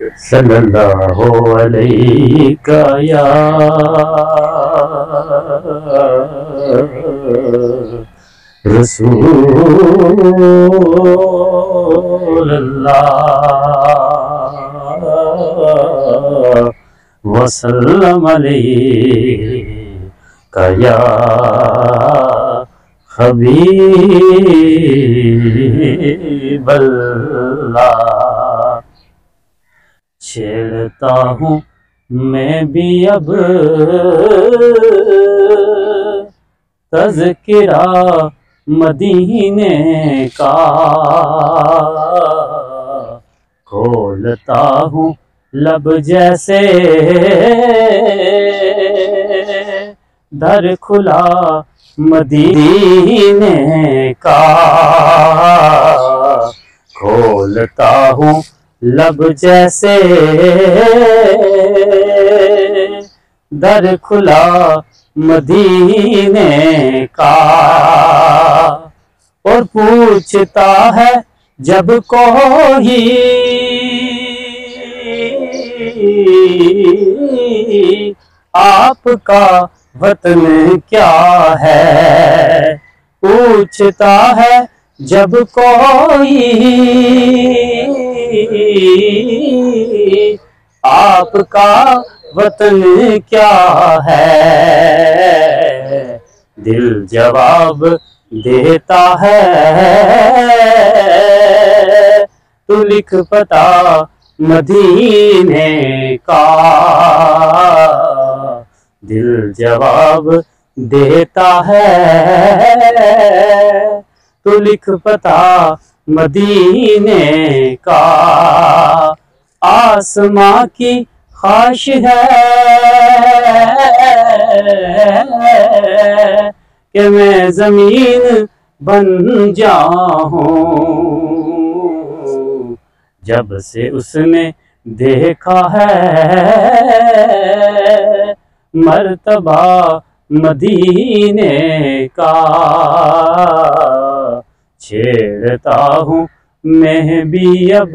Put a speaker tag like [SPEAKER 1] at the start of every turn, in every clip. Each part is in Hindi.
[SPEAKER 1] सल्लल्लाहु अलैका या रसूलल्लाह वसल्लम अलैका या हबीबल्लाह। छेड़ता हूँ मैं भी अब तज़किरा मदीने का, खोलता हूँ लब जैसे दर खुला मदीने का, खोलता हूँ लब जैसे दर खुला मदीने का। और पूछता है जब कोई आपका वतन क्या है, पूछता है जब कोई आपका वतन क्या है, दिल जवाब देता है तू लिख पता मदीने का, दिल जवाब देता है तू लिख पता मदीने का। आसमां की ख्वाहिश है कि मैं जमीन बन जाऊं, जब से उसने देखा है मर्तबा मदीने का। छेड़ता हूँ मैं भी अब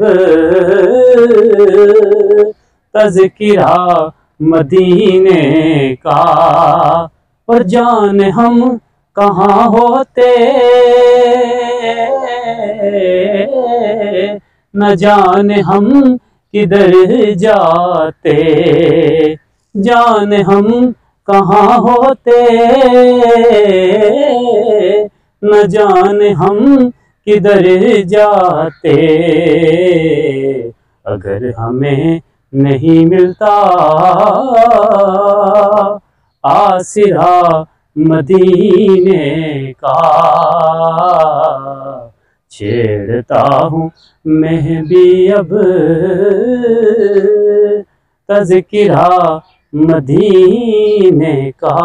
[SPEAKER 1] तज़किरा मदीने का, और जाने हम कहाँ होते न जाने हम किधर जाते, जाने हम कहाँ होते न जाने हम किधर जाते, अगर हमें नहीं मिलता आसिरा मदीने का। छेड़ता हूँ मैं भी अब तज़किरा मदीने का।